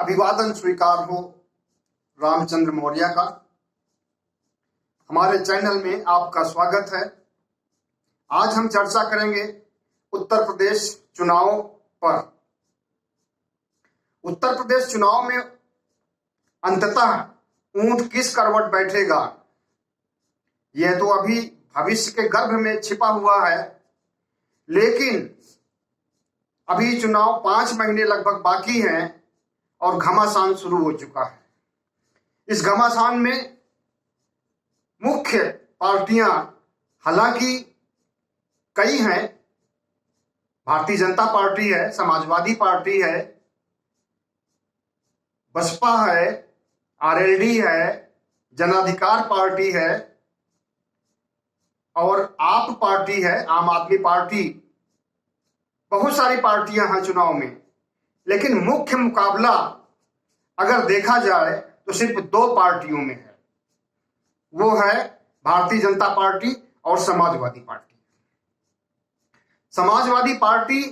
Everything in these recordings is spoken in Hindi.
अभिवादन स्वीकार हो रामचंद्र मौर्य का। हमारे चैनल में आपका स्वागत है। आज हम चर्चा करेंगे उत्तर प्रदेश चुनाव पर। उत्तर प्रदेश चुनाव में अंततः ऊंट किस करवट बैठेगा, यह तो अभी भविष्य के गर्भ में छिपा हुआ है, लेकिन अभी चुनाव 5 महीने लगभग बाकी हैं और घमासान शुरू हो चुका है। इस घमासान में मुख्य पार्टियां हालांकि कई हैं। भारतीय जनता पार्टी है, समाजवादी पार्टी है, बसपा है, आरएलडी है, जन अधिकार पार्टी है और आप पार्टी है, आम आदमी पार्टी। बहुत सारी पार्टियां हैं चुनाव में, लेकिन मुख्य मुकाबला अगर देखा जाए तो सिर्फ 2 पार्टियों में है। वो है भारतीय जनता पार्टी और समाजवादी पार्टी। समाजवादी पार्टी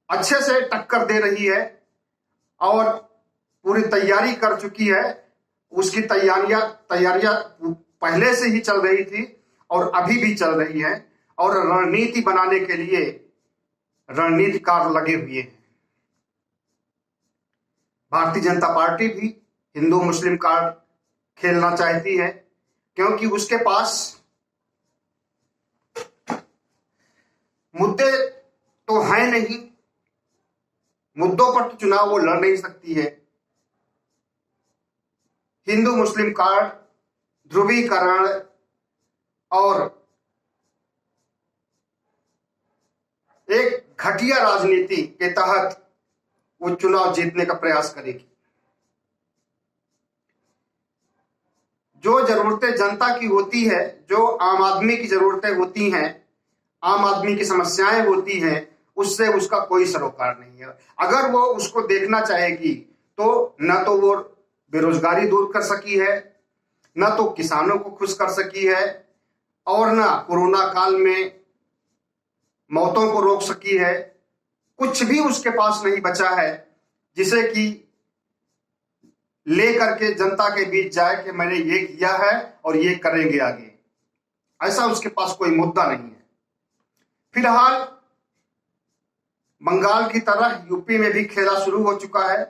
अच्छे से टक्कर दे रही है और पूरी तैयारी कर चुकी है। उसकी तैयारियां पहले से ही चल रही थी और अभी भी चल रही है और रणनीति बनाने के लिए रणनीतिकार लगे हुए हैं। भारतीय जनता पार्टी भी हिंदू मुस्लिम कार्ड खेलना चाहती है, क्योंकि उसके पास मुद्दे तो हैं नहीं, मुद्दों पर तो चुनाव वो लड़ नहीं सकती है। हिंदू मुस्लिम कार्ड, ध्रुवीकरण और एक घटिया राजनीति के तहत वो चुनाव जीतने का प्रयास करेगी। जो जरूरतें जनता की होती है, जो आम आदमी की जरूरतें होती हैं, आम आदमी की समस्याएं होती हैं, उससे उसका कोई सरोकार नहीं है। अगर वो उसको देखना चाहेगी तो न तो वो बेरोजगारी दूर कर सकी है, न तो किसानों को खुश कर सकी है और न कोरोना काल में मौतों को रोक सकी है। कुछ भी उसके पास नहीं बचा है जिसे कि ले करके जनता के बीच जाए कि मैंने ये किया है और ये करेंगे आगे। ऐसा उसके पास कोई मुद्दा नहीं है। फिलहाल बंगाल की तरह यूपी में भी खेला शुरू हो चुका है,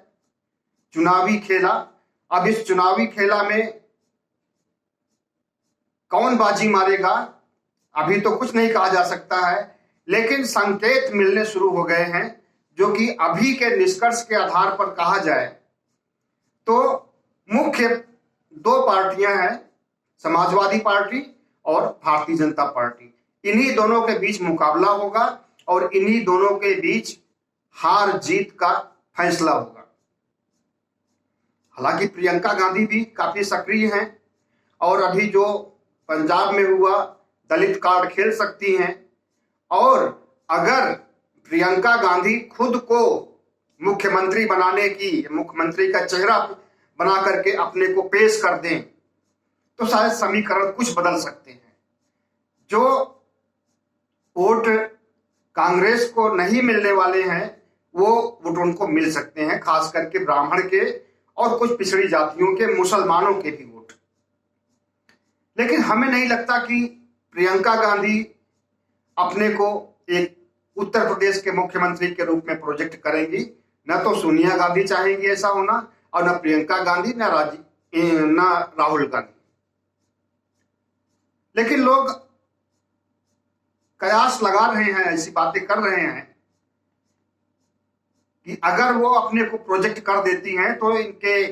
चुनावी खेला। अब इस चुनावी खेला में कौन बाजी मारेगा अभी तो कुछ नहीं कहा जा सकता है, लेकिन संकेत मिलने शुरू हो गए हैं, जो कि अभी के निष्कर्ष के आधार पर कहा जाए तो मुख्य 2 पार्टियां हैं, समाजवादी पार्टी और भारतीय जनता पार्टी। इन्हीं दोनों के बीच मुकाबला होगा और इन्हीं दोनों के बीच हार जीत का फैसला होगा। हालांकि प्रियंका गांधी भी काफी सक्रिय हैं और अभी जो पंजाब में हुआ दलित कार्ड खेल सकती हैं। और अगर प्रियंका गांधी खुद को मुख्यमंत्री बनाने की, मुख्यमंत्री का चेहरा बना करके अपने को पेश कर दें तो शायद समीकरण कुछ बदल सकते हैं। जो वोट कांग्रेस को नहीं मिलने वाले हैं वो वोट उनको मिल सकते हैं, खास करके ब्राह्मण के और कुछ पिछड़ी जातियों के, मुसलमानों के भी वोट। लेकिन हमें नहीं लगता कि प्रियंका गांधी अपने को एक उत्तर प्रदेश के मुख्यमंत्री के रूप में प्रोजेक्ट करेंगी। न तो सोनिया गांधी चाहेंगी ऐसा होना और न प्रियंका गांधी, न राहुल गांधी। लेकिन लोग कयास लगा रहे हैं, ऐसी बातें कर रहे हैं कि अगर वो अपने को प्रोजेक्ट कर देती हैं तो इनके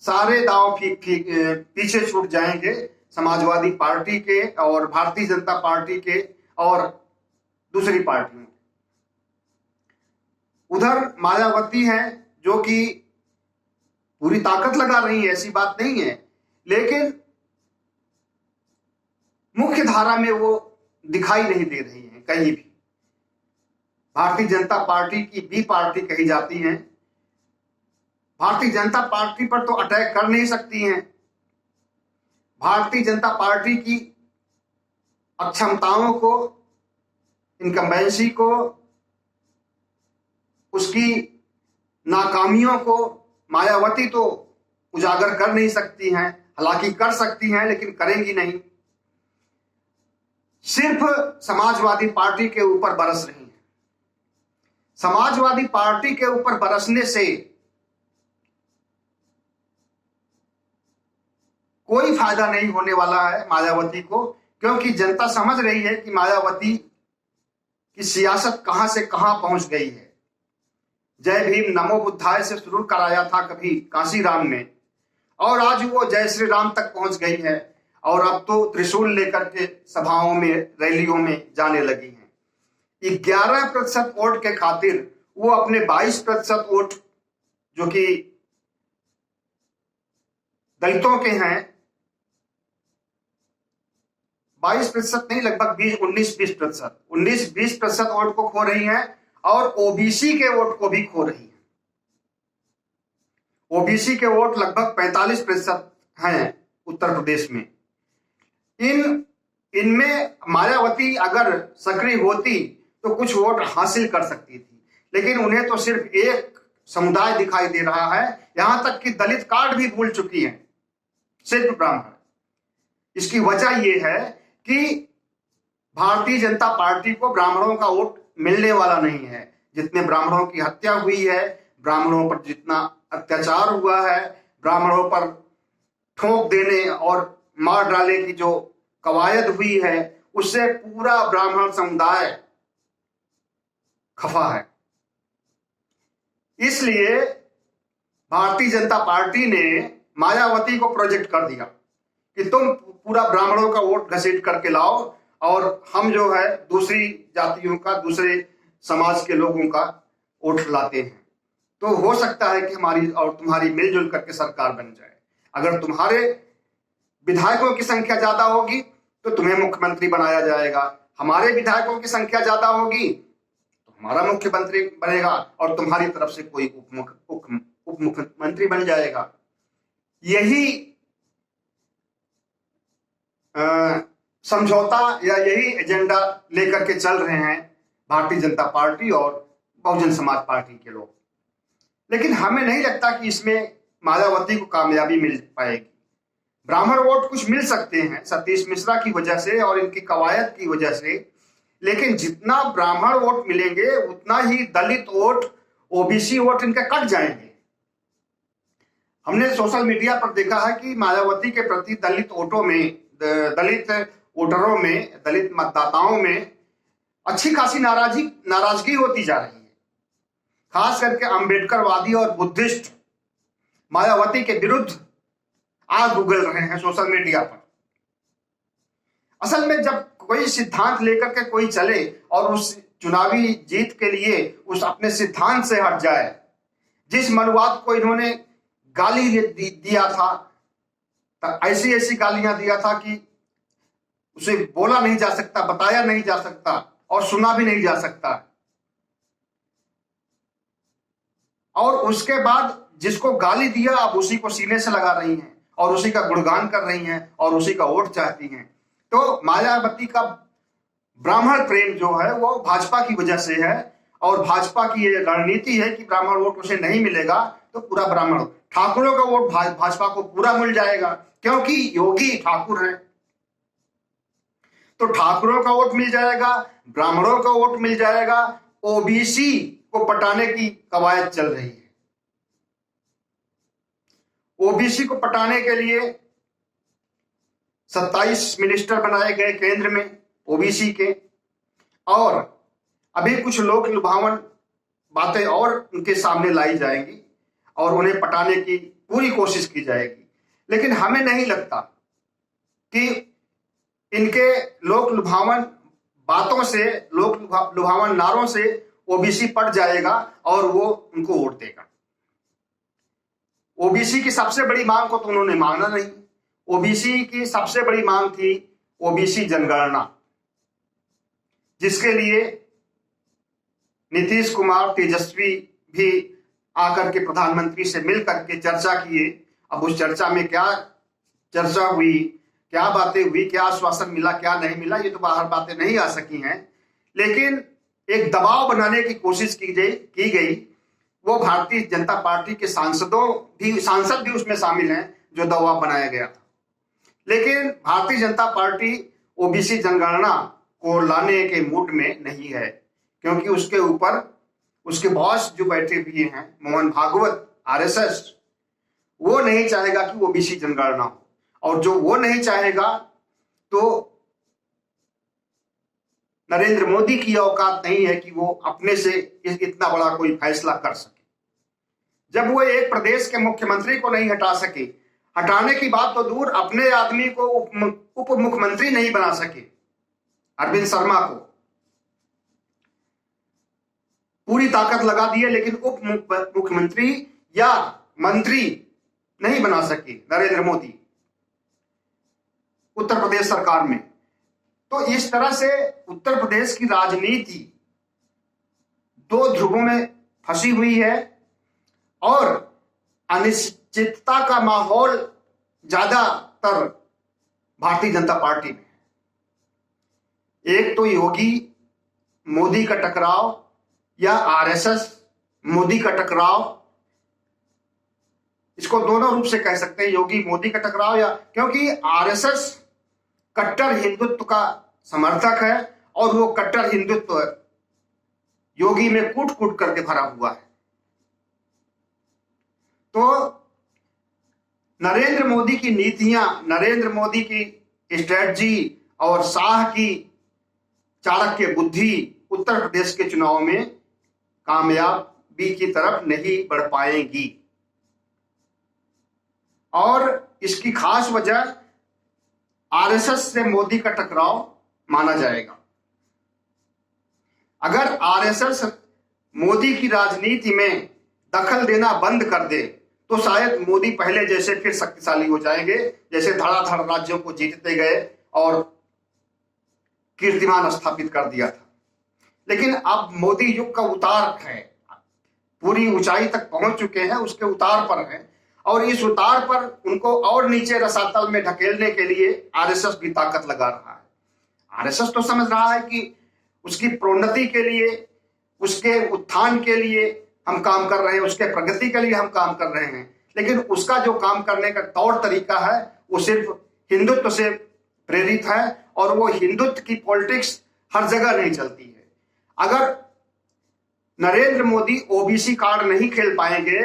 सारे दांव पीछे छूट जाएंगे, समाजवादी पार्टी के और भारतीय जनता पार्टी के और दूसरी पार्टियों। उधर मायावती हैं जो कि पूरी ताकत लगा रही है, ऐसी बात नहीं है, लेकिन मुख्य धारा में वो दिखाई नहीं दे रही हैं कहीं भी। भारतीय जनता पार्टी की बी पार्टी कही जाती हैं। भारतीय जनता पार्टी पर तो अटैक कर नहीं सकती हैं। भारतीय जनता पार्टी की अक्षमताओं को, इनकम्बेंसी को उसकी नाकामियों को मायावती तो उजागर कर नहीं सकती हैं, हालांकि कर सकती हैं लेकिन करेंगी नहीं। सिर्फ समाजवादी पार्टी के ऊपर बरस रही हैं। समाजवादी पार्टी के ऊपर बरसने से कोई फायदा नहीं होने वाला है मायावती को, क्योंकि जनता समझ रही है कि मायावती की सियासत कहां से कहां पहुंच गई है। जय भीम नमो बुद्धाय से शुरू कराया था कभी कांशीराम ने, और आज वो जय श्री राम तक पहुंच गई है, और अब तो त्रिशूल लेकर के सभाओं में, रैलियों में जाने लगी हैं। 11% वोट के खातिर वो अपने 22% वोट जो कि दलितों के हैं, 22% नहीं, लगभग 19-20% वोट को खो रही हैं, और ओबीसी के वोट को भी खो रही है। ओबीसी के वोट लगभग 45% हैं उत्तर प्रदेश में। इनमें मायावती अगर सक्रिय होती तो कुछ वोट हासिल कर सकती थी, लेकिन उन्हें तो सिर्फ एक समुदाय दिखाई दे रहा है। यहां तक कि दलित कार्ड भी भूल चुकी है, सिर्फ ब्राह्मण। इसकी वजह यह है कि भारतीय जनता पार्टी को ब्राह्मणों का वोट मिलने वाला नहीं है। जितने ब्राह्मणों की हत्या हुई है, ब्राह्मणों पर जितना अत्याचार हुआ है, ब्राह्मणों पर ठोक देने और मार डालने की जो कवायद हुई है, उससे पूरा ब्राह्मण समुदाय खफा है। इसलिए भारतीय जनता पार्टी ने मायावती को प्रोजेक्ट कर दिया कि तुम पूरा ब्राह्मणों का वोट घसीट करके लाओ, और हम जो है दूसरी जातियों का, दूसरे समाज के लोगों का वोट लाते हैं, तो हो सकता है कि हमारी और तुम्हारी मिलजुल करके सरकार बन जाए। अगर तुम्हारे विधायकों की संख्या ज्यादा होगी तो तुम्हें मुख्यमंत्री बनाया जाएगा, हमारे विधायकों की संख्या ज्यादा होगी तो हमारा मुख्यमंत्री बनेगा, और तुम्हारी तरफ से कोई उप मुख्यमंत्री बन जाएगा। यही समझौता या यही एजेंडा लेकर के चल रहे हैं भारतीय जनता पार्टी और बहुजन समाज पार्टी के लोग। लेकिन हमें नहीं लगता कि इसमें मायावती को कामयाबी मिल पाएगी। ब्राह्मण वोट कुछ मिल सकते हैं सतीश मिश्रा की वजह से और इनकी कवायद की वजह से, लेकिन जितना ब्राह्मण वोट मिलेंगे उतना ही दलित वोट, ओबीसी वोट इनके कट जाएंगे। हमने सोशल मीडिया पर देखा है कि मायावती के प्रति दलित वोटरों में, दलित मतदाताओं में अच्छी खासी नाराजगी होती जा रही है। खास करके अंबेडकरवादी और बुद्धिस्ट मायावती के विरुद्ध आग उगल रहे हैं सोशल मीडिया पर। असल में जब कोई सिद्धांत लेकर के कोई चले और उस चुनावी जीत के लिए उस अपने सिद्धांत से हट जाए, जिस मनुवाद को इन्होंने गाली दिया था, ऐसी ऐसी गालियां दिया था कि उसे बोला नहीं जा सकता, बताया नहीं जा सकता और सुना भी नहीं जा सकता, और उसके बाद जिसको गाली दिया अब उसी को सीने से लगा रही हैं और उसी का गुणगान कर रही हैं और उसी का वोट चाहती हैं। तो मायावती का ब्राह्मण प्रेम जो है वो भाजपा की वजह से है, और भाजपा की ये रणनीति है कि ब्राह्मण वोट उसे नहीं मिलेगा तो पूरा ब्राह्मण, ठाकुरों का वोट भाजपा को पूरा मिल जाएगा, क्योंकि योगी ठाकुर है। तो ठाकुरों का वोट मिल जाएगा, ब्राह्मणों का वोट मिल जाएगा, ओबीसी को पटाने की कवायद चल रही है। ओबीसी को पटाने के लिए 27 मिनिस्टर बनाए गए केंद्र में ओबीसी के, और अभी कुछ लोक लुभावन बातें और उनके सामने लाई जाएंगी और उन्हें पटाने की पूरी कोशिश की जाएगी। लेकिन हमें नहीं लगता कि इनके लोक लुभावन बातों से, लोक लुभावन नारों से ओबीसी पट जाएगा और वो उनको वोट देगा। ओबीसी की सबसे बड़ी मांग को तो उन्होंने माना नहीं। ओबीसी की सबसे बड़ी मांग थी ओबीसी जनगणना, जिसके लिए नीतीश कुमार, तेजस्वी भी आकर के प्रधानमंत्री से मिल करके चर्चा किए। अब उस चर्चा में क्या चर्चा हुई, क्या बातें हुई, क्या आश्वासन मिला, क्या नहीं मिला, ये तो बाहर बातें नहीं आ सकी हैं। लेकिन एक दबाव बनाने की कोशिश की गई। वो भारतीय जनता पार्टी के सांसद भी उसमें शामिल हैं जो दबाव बनाया गया था। लेकिन भारतीय जनता पार्टी ओबीसी जनगणना को लाने के मूड में नहीं है, क्योंकि उसके ऊपर उसके बॉस जो बैठे हुए हैं मोहन भागवत आरएसएस, वो नहीं चाहेगा कि ओबीसी जनगणना हो। और जो वो नहीं चाहेगा तो नरेंद्र मोदी की औकात नहीं है कि वो अपने से इतना बड़ा कोई फैसला कर सके। जब वो एक प्रदेश के मुख्यमंत्री को नहीं हटा सके, हटाने की बात तो दूर, अपने आदमी को उप मुख्यमंत्री नहीं बना सके, अरविंद शर्मा को पूरी ताकत लगा दी है, लेकिन उप मुख्यमंत्री या मंत्री नहीं बना सके नरेंद्र मोदी उत्तर प्रदेश सरकार में। तो इस तरह से उत्तर प्रदेश की राजनीति दो ध्रुवों में फंसी हुई है और अनिश्चितता का माहौल ज्यादातर भारतीय जनता पार्टी में। एक तो योगी मोदी का टकराव या आरएसएस मोदी का टकराव, इसको दोनों रूप से कह सकते हैं, योगी मोदी का टकराव, या क्योंकि आरएसएस कट्टर हिंदुत्व का समर्थक है और वो कट्टर हिंदुत्व योगी में कूट कूट करके भरा हुआ है। तो नरेंद्र मोदी की नीतियां, नरेंद्र मोदी की स्ट्रेटजी और शाह की चाणक्य बुद्धि उत्तर प्रदेश के चुनाव में कामयाबी की तरफ नहीं बढ़ पाएंगी। और इसकी खास वजह आरएसएस से मोदी का टकराव माना जाएगा। अगर आरएसएस मोदी की राजनीति में दखल देना बंद कर दे तो शायद मोदी पहले जैसे फिर शक्तिशाली हो जाएंगे, जैसे धड़ाधड़ राज्यों को जीतते गए और कीर्तिमान स्थापित कर दिया था। लेकिन अब मोदी युग का उतार है, पूरी ऊंचाई तक पहुंच चुके हैं, उसके उतार पर है, और इस उतार पर उनको और नीचे रसातल में ढकेलने के लिए आरएसएस भी ताकत लगा रहा है। आरएसएस तो समझ रहा है कि उसकी प्रोन्नति के लिए, उसके उत्थान के लिए हम काम कर रहे हैं, उसके प्रगति के लिए हम काम कर रहे हैं, लेकिन उसका जो काम करने का तौर तरीका है वो सिर्फ हिंदुत्व से प्रेरित है और वो हिंदुत्व की पॉलिटिक्स हर जगह नहीं चलती है। अगर नरेंद्र मोदी ओबीसी कार्ड नहीं खेल पाएंगे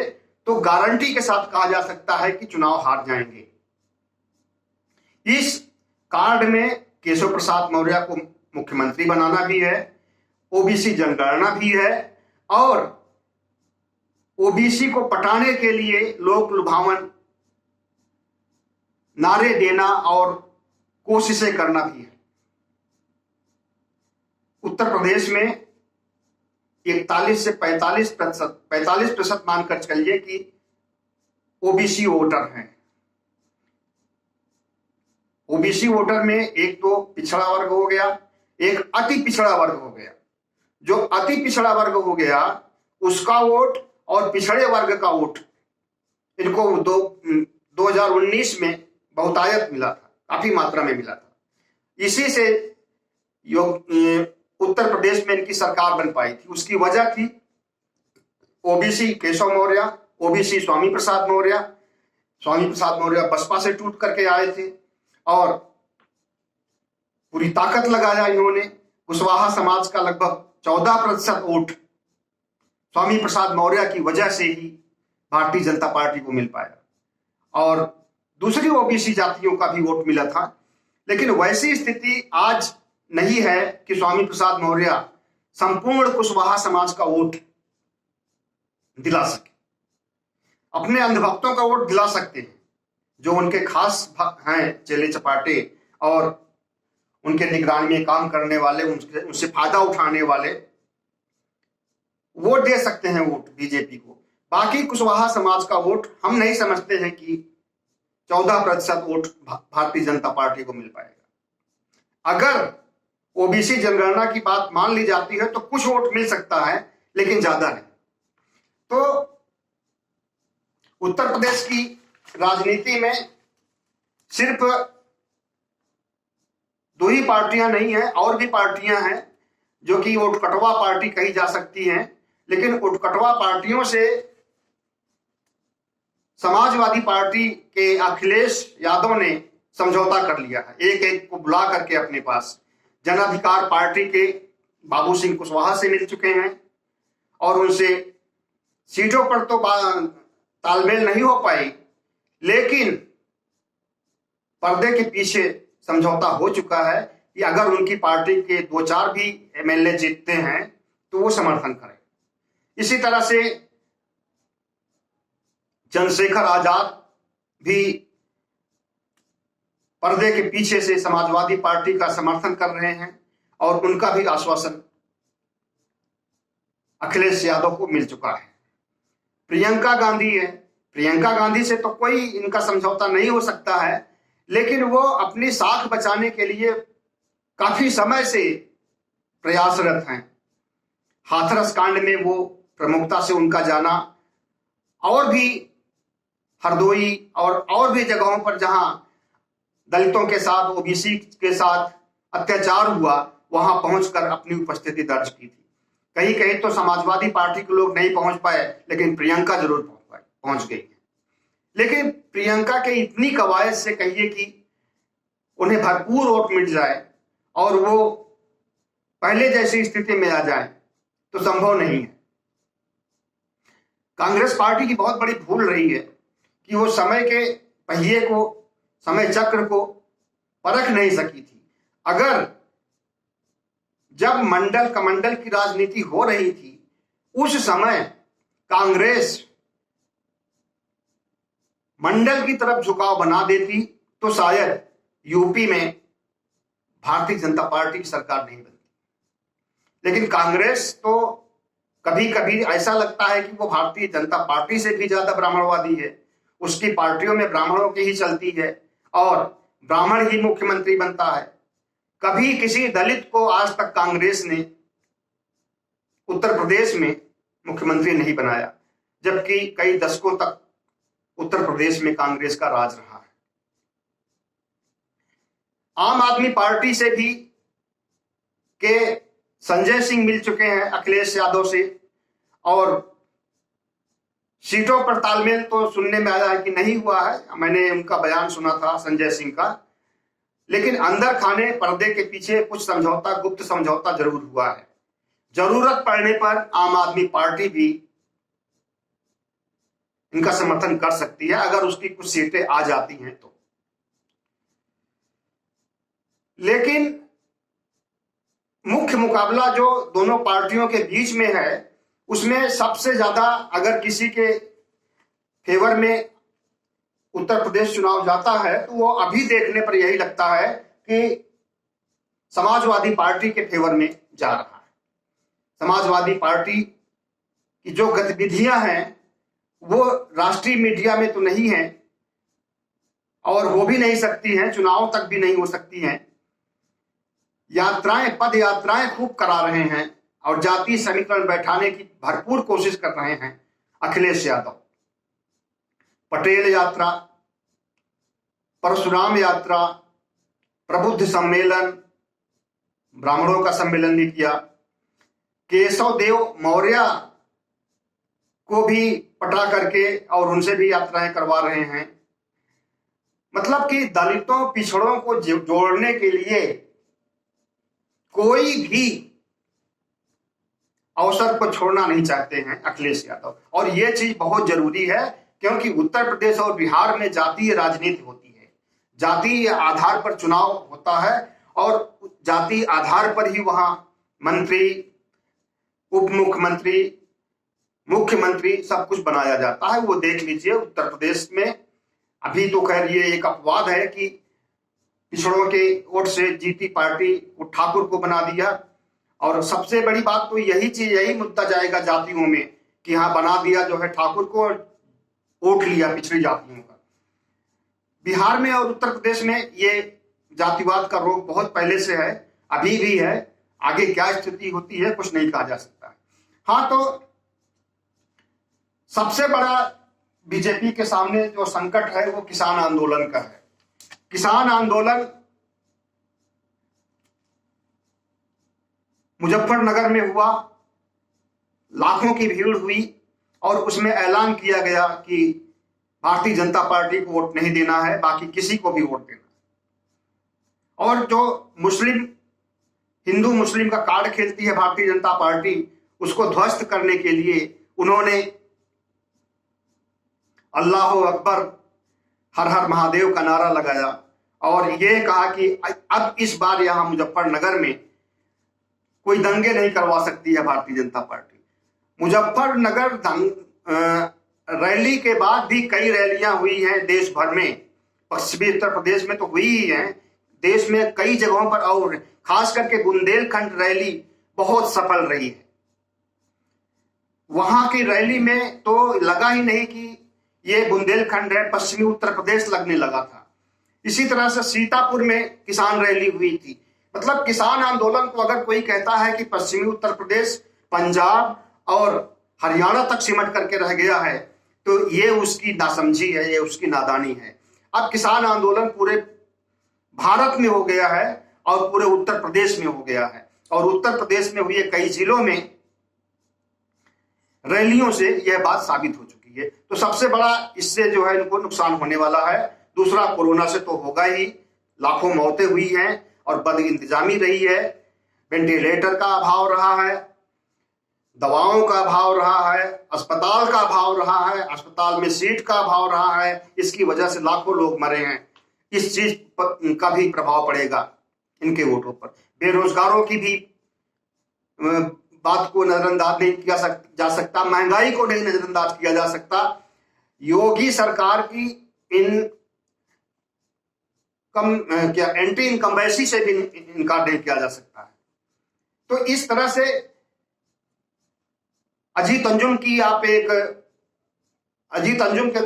तो गारंटी के साथ कहा जा सकता है कि चुनाव हार जाएंगे। इस कार्ड में केशव प्रसाद मौर्य को मुख्यमंत्री बनाना भी है, ओबीसी जनगणना भी है, और ओबीसी को पटाने के लिए लोक लुभावन नारे देना और कोशिशें करना भी है। उत्तर प्रदेश में 41 से 45% मानकर चलिए कि ओबीसी वोटर हैं। ओबीसी वोटर में एक तो पिछड़ा वर्ग हो गया, एक अति पिछड़ा वर्ग हो गया। जो अति पिछड़ा वर्ग हो गया उसका वोट और पिछड़े वर्ग का वोट इनको 2019 में बहुतायत मिला था, काफी मात्रा में मिला था। इसी से उत्तर प्रदेश में इनकी सरकार बन पाई थी। उसकी वजह थी ओबीसी केशव मौर्य, ओबीसी स्वामी प्रसाद मौर्य। स्वामी प्रसाद मौर्य बसपा से टूट करके आए थे और पूरी ताकत लगाया इन्होंने। कुशवाहा समाज का लगभग 14% वोट स्वामी प्रसाद मौर्य की वजह से ही भारतीय जनता पार्टी को मिल पाया और दूसरी ओबीसी जातियों का भी वोट मिला था। लेकिन वैसी स्थिति आज नहीं है कि स्वामी प्रसाद मौर्य संपूर्ण कुशवाहा समाज का वोट दिला सके। अपने अंधभक्तों का वोट दिला सकते हैं, जो उनके खास हैं, चेले चपाटे और उनके निगरानी में काम करने वाले, उनसे फायदा उठाने वाले, वोट दे सकते हैं वोट बीजेपी को। बाकी कुशवाहा समाज का वोट हम नहीं समझते हैं कि 14% वोट भारतीय जनता पार्टी को मिल पाएगा। अगर ओबीसी जनगणना की बात मान ली जाती है तो कुछ वोट मिल सकता है, लेकिन ज्यादा नहीं। तो उत्तर प्रदेश की राजनीति में सिर्फ दो ही पार्टियां नहीं है, और भी पार्टियां हैं जो कि उटकटवा पार्टी कही जा सकती हैं, लेकिन उटकटवा पार्टियों से समाजवादी पार्टी के अखिलेश यादव ने समझौता कर लिया है, एक एक को बुला करके अपने पास। जन अधिकार पार्टी के बाबू सिंह कुशवाहा से मिल चुके हैं और उनसे सीटों पर तो तालमेल नहीं हो पाई, लेकिन पर्दे के पीछे समझौता हो चुका है कि अगर उनकी पार्टी के 2-4 भी एमएलए जीतते हैं तो वो समर्थन करें। इसी तरह से चंद्रशेखर आजाद भी पर्दे के पीछे से समाजवादी पार्टी का समर्थन कर रहे हैं और उनका भी आश्वासन अखिलेश यादव को मिल चुका है। प्रियंका गांधी है, प्रियंका गांधी से तो कोई इनका समझौता नहीं हो सकता है, लेकिन वो अपनी साख बचाने के लिए काफी समय से प्रयासरत हैं। हाथरस कांड में वो प्रमुखता से उनका जाना, और भी हरदोई और भी जगहों पर जहां दलितों के साथ, ओबीसी के साथ अत्याचार हुआ, वहां पहुंचकर अपनी उपस्थिति दर्ज की थी। कहीं कहीं तो समाजवादी पार्टी के लोग नहीं पहुंच पाए, लेकिन प्रियंका जरूर पहुंच गई। लेकिन प्रियंका के इतनी कवायद से कहिए कि उन्हें भरपूर वोट मिल जाए और वो पहले जैसी स्थिति में आ जाए तो संभव नहीं है। कांग्रेस पार्टी की बहुत बड़ी भूल रही है कि वो समय के पहिए को, समय चक्र को परख नहीं सकी थी। अगर जब मंडल कमंडल की राजनीति हो रही थी, उस समय कांग्रेस मंडल की तरफ झुकाव बना देती तो शायद यूपी में भारतीय जनता पार्टी की सरकार नहीं बनती। लेकिन कांग्रेस तो कभी कभी ऐसा लगता है कि वो भारतीय जनता पार्टी से भी ज्यादा ब्राह्मणवादी है। उसकी पार्टियों में ब्राह्मणों की ही चलती है और ब्राह्मण ही मुख्यमंत्री बनता है। कभी किसी दलित को आज तक कांग्रेस ने उत्तर प्रदेश में मुख्यमंत्री नहीं बनाया, जबकि कई दशकों तक उत्तर प्रदेश में कांग्रेस का राज रहा है। आम आदमी पार्टी से भी के संजय सिंह मिल चुके हैं अखिलेश यादव से, और सीटों पर तालमेल तो सुनने में आया है कि नहीं हुआ है। मैंने उनका बयान सुना था संजय सिंह का, लेकिन अंदर खाने पर्दे के पीछे कुछ समझौता, गुप्त समझौता जरूर हुआ है। जरूरत पड़ने पर आम आदमी पार्टी भी इनका समर्थन कर सकती है अगर उसकी कुछ सीटें आ जाती हैं तो। लेकिन मुख्य मुकाबला जो दोनों पार्टियों के बीच में है, उसमें सबसे ज्यादा अगर किसी के फेवर में उत्तर प्रदेश चुनाव जाता है तो वो अभी देखने पर यही लगता है कि समाजवादी पार्टी के फेवर में जा रहा है। समाजवादी पार्टी की जो गतिविधियां हैं वो राष्ट्रीय मीडिया में तो नहीं है और हो भी नहीं सकती हैं, चुनाव तक भी नहीं हो सकती हैं। यात्राएं, पद यात्राएं खूब करा रहे हैं और जातीय समीकरण बैठाने की भरपूर कोशिश कर रहे हैं अखिलेश यादव। पटेल यात्रा, परशुराम यात्रा, प्रबुद्ध सम्मेलन, ब्राह्मणों का सम्मेलन भी किया, केशव देव मौर्य को भी पटा करके और उनसे भी यात्राएं करवा रहे हैं। मतलब कि दलितों, पिछड़ों को जोड़ने के लिए कोई भी अवसर को छोड़ना नहीं चाहते हैं अखिलेश यादव। और यह चीज बहुत जरूरी है क्योंकि उत्तर प्रदेश और बिहार में जातीय राजनीति होती है, जातीय आधार पर चुनाव होता है और जातीय आधार पर ही वहां मंत्री, उप मुख्यमंत्री, मुख्यमंत्री सब कुछ बनाया जाता है। वो देख लीजिए उत्तर प्रदेश में अभी तो खैर ये एक अपवाद है कि पिछड़ों के वोट से जीती पार्टी को ठाकुर को बना दिया, और सबसे बड़ी बात तो यही चीज, यही मुद्दा जाएगा जातियों में कि हाँ बना दिया जो है ठाकुर को, वोट लिया पिछड़ी जातियों का। बिहार में और उत्तर प्रदेश में ये जातिवाद का रोग बहुत पहले से है, अभी भी है। आगे क्या स्थिति होती है कुछ नहीं कहा जा सकता है। हाँ, तो सबसे बड़ा बीजेपी के सामने जो संकट है वो किसान आंदोलन का है। किसान आंदोलन मुजफ्फरनगर में हुआ, लाखों की भीड़ हुई और उसमें ऐलान किया गया कि भारतीय जनता पार्टी को वोट नहीं देना है, बाकी किसी को भी वोट देना। और जो हिंदू मुस्लिम का कार्ड खेलती है भारतीय जनता पार्टी, उसको ध्वस्त करने के लिए उन्होंने अल्लाह अकबर, हर हर महादेव का नारा लगाया और ये कहा कि अब इस बार यहां मुजफ्फरनगर में कोई दंगे नहीं करवा सकती है भारतीय जनता पार्टी। मुजफ्फरनगर रैली के बाद भी कई रैलियां हुई हैं देश भर में, पश्चिमी उत्तर प्रदेश में तो हुई ही है, देश में कई जगहों पर, और खास करके बुंदेलखंड रैली बहुत सफल रही है। वहां की रैली में तो लगा ही नहीं कि ये बुंदेलखंड है, पश्चिमी उत्तर प्रदेश लगने लगा था। इसी तरह से सीतापुर में किसान रैली हुई थी। मतलब किसान आंदोलन को अगर कोई कहता है कि पश्चिमी उत्तर प्रदेश, पंजाब और हरियाणा तक सिमट करके रह गया है, तो ये उसकी नासमझी है, ये उसकी नादानी है। अब किसान आंदोलन पूरे भारत में हो गया है और पूरे उत्तर प्रदेश में हो गया है, और उत्तर प्रदेश में हुए कई जिलों में रैलियों से यह बात साबित हो चुकी है। तो सबसे बड़ा इससे जो है इनको नुकसान होने वाला है। दूसरा, कोरोना से तो होगा ही, लाखों मौतें हुई हैं और बद इंतजामी रही है, वेंटिलेटर का अभाव रहा है, दवाओं का अभाव रहा है, अस्पताल का अभाव रहा है, अस्पताल में सीट का अभाव रहा है, इसकी वजह से लाखों लोग मरे हैं। इस चीज का भी प्रभाव पड़ेगा इनके वोटों पर। बेरोजगारों की भी बात को नजरअंदाज नहीं किया जा सकता, महंगाई को नहीं नजरअंदाज किया जा सकता। योगी सरकार की एंटी इनकम्बेंसी से भी इनकार नहीं किया जा सकता है। तो इस तरह से अजीत अंजुम की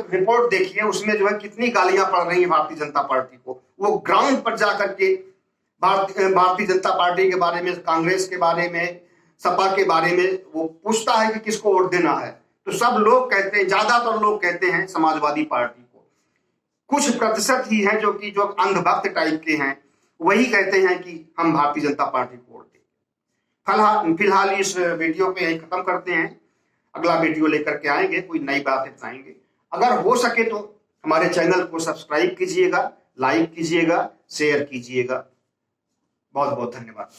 रिपोर्ट देखिए, उसमें जो है कितनी गालियां पड़ रही है भारतीय जनता पार्टी को। वो ग्राउंड पर जाकर के भारतीय जनता पार्टी के बारे में, कांग्रेस के बारे में, सपा के बारे में वो पूछता है कि किसको वोट देना है, तो सब लोग कहते हैं, ज्यादातर लोग कहते हैं समाजवादी पार्टी को। कुछ प्रतिशत ही हैं जो अंधभक्त टाइप के हैं, वही कहते हैं कि हम भारतीय जनता पार्टी को वोट देंगे। फिलहाल इस वीडियो पे यही खत्म करते हैं। अगला वीडियो लेकर के आएंगे, कोई नई बातें बताएंगे। अगर हो सके तो हमारे चैनल को सब्सक्राइब कीजिएगा, लाइक कीजिएगा, शेयर कीजिएगा। बहुत बहुत धन्यवाद।